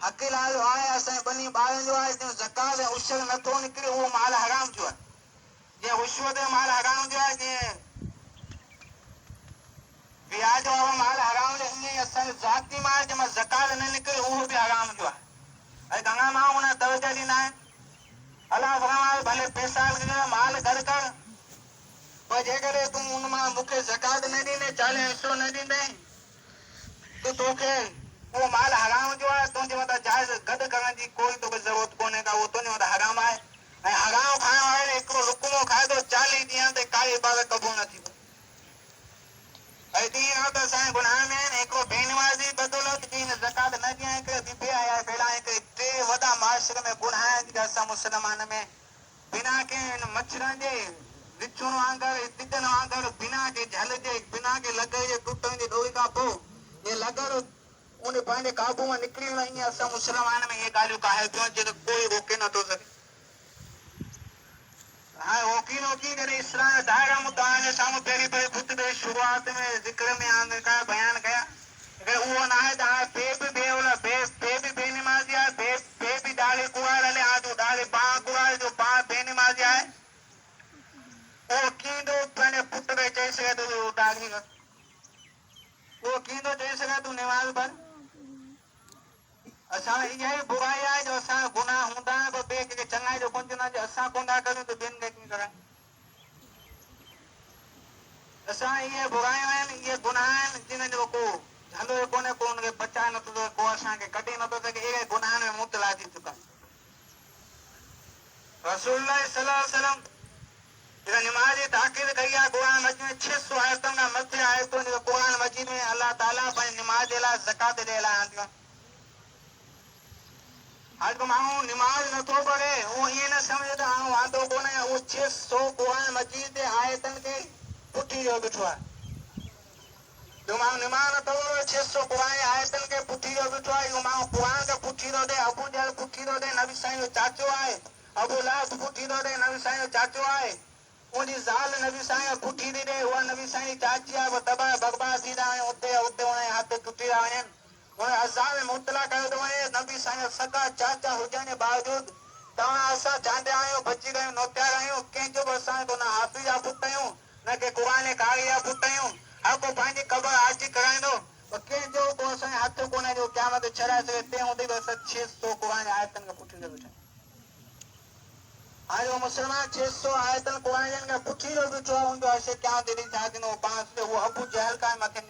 अकेला जो आहे असांजे ॿनी ॿारनि जो आहे जो ज़कात ऐं उछल नथो निकिरे उहो माल हराम जो आहे। जीअं रिश्वत जो माल हराम जो आहे, जीअं ब्याज वारो माल हराम जो, ईअं ई असांजो ज़ाती माल जंहिंमां ज़कात न निकिरे उहो बि हराम जो आहे। ऐं घणा माण्हू हुन तवजो ॾींदा आहिनि, अलाह फरमाए भले पैसा माल गॾु कर, पर जेकॾहिं तूं हुन मां मूंखे ज़कात न ॾींदे, 40 हिसो न ॾींदे, त तोखे उहो माल हराम जो आहे। तुंहिंजे मथां जाइज़ गॾु करण जी कोई तोखे ज़रूरत कोन्हे का, उहो तुंहिंजे मथां हराम आहे। ऐं हराम खाइण वारे हिकिड़ो लुकमो खाए थो 40 ॾींहं ते काई इबादत क़बूल न थींदी। ऐं ॾींहं राति असांजे गुनाह में आहिनि। हिकिड़ो बेनमाज़ी बदौलत की ज़कात न ॾियण हिकिड़े दिबे आहे, पहिला हिकिड़े टे वॾा माशरे में गुनाह आहिनि जेका असां मुस्लमान में बिना के मच्छरनि जे विचुण वांगुरु तिगन वांगुरु बिना के झल जे बिना के लॻे जे टुटण जे ॾोही खां पोइ ये लॻल उन पंहिंजे काबू में निकिरी वञे, ईअं असां मुस्लमान में इहे ॻाल्हियूं काहे थियूं जेको कोई रोके नथो सघे। हाणे रोकी रोकी करे इस्लाम जा दायरा मुद्दा साम्हूं पहिरीं ख़ुतबे शुरूआत में ज़िक्र में आने का बयान कया। उहो न आहे त हाणे बे बि बेनिमाज़ी आहे, बे बि ॾाढे कुवार हले, हा जो ॾाढे पाण कुवार जो पाण बेनिमाज़ी आहे, उहो कींदो पंहिंजे पुट खे चई सघे थो ॾाढी उहो कींदो चई सघे तूं निमाज़ पढ़। असां इहा ई बुराई आहे जो असां गुनाह हूंदा आहिनि, पर ॿिए कंहिंखे चङाई जो कुंज न असां कोन था करियूं त ॿियनि खे कीअं करायूं। असां इहे बुरायूं आहिनि, इहे गुनाह आहिनि जिन जो को हलो कोन्हे, को हुनखे बचाए नथो सघे, को असांखे कढी नथो सघे, अहिड़े गुनाहनि में मुब्तला थी चुका। रसूलुल्लाह सल्लल्लाहु अलैहि वसल्लम जेका निमाज़ जी ताक़ीद कई आहे, क़ुरान मजीद में 600 आयतुनि खां मथे आयतूं जेको क़ुरान मजीद में अलाह ताला पंहिंजी निमाज़ जे लाइ ज़कात जे लाइ आंदियूं आहिनि। हाणे को माण्हू निमाज़ नथो पढ़े, उहो ईअं न सम्झे त हाणे वांदो कोन्हे, उहो 600 क़ुरान मजीद जे आयतनि खे पुठी जो बीठो आहे। जो माण्हू निमाज़ नथो पढ़े 600 क़ुरान जी आयतनि खे पुठी जो बीठो आहे, इहो माण्हू क़ुरान खे पुठी थो ॾे, अबू जहल पुठी थो ॾे, नबी साईं जो चाचो आहे, अबू लहब पुठी थो ॾे, नबी साईं जो चाचो आहे, उनजी ज़ाल नबी साईं पुठी थी ॾे, उहा नबी साईं जी चाची आहे, उहा तबाह बर्बाद थी था वञनि, उते उनजे हथ टुटी था वञनि, उन अज़ाब में मुब्तला कयो थो वञे। नबी साईं जा सगा चाचा हुजण जे बावजूदि तव्हां असां चाहींदा आहियूं बची रहियूं नोटियार आहियूं, कंहिंजो बि असांजो न हाफ़िज़ जा पुट आहियूं, न के क़ुरान कारी जा पुट आहियूं, हर को पंहिंजी क़बर हाजी कराईंदो, पर कंहिंजो को असांजे हथ कोन्हे जो क़यामत छॾाए सघे, तंहिं हूंदे बि असां 600 क़ुरान जी आयतनि खे पुठी था बीठा। हाणे उहो मुस्लमान 600 आयतनि क़ुरान खे पुठी जो बीठो आहे, हुनजो हश्र क़यामत ॾींहुं छा थींदो, पाण उहो अबू जहल खां मथे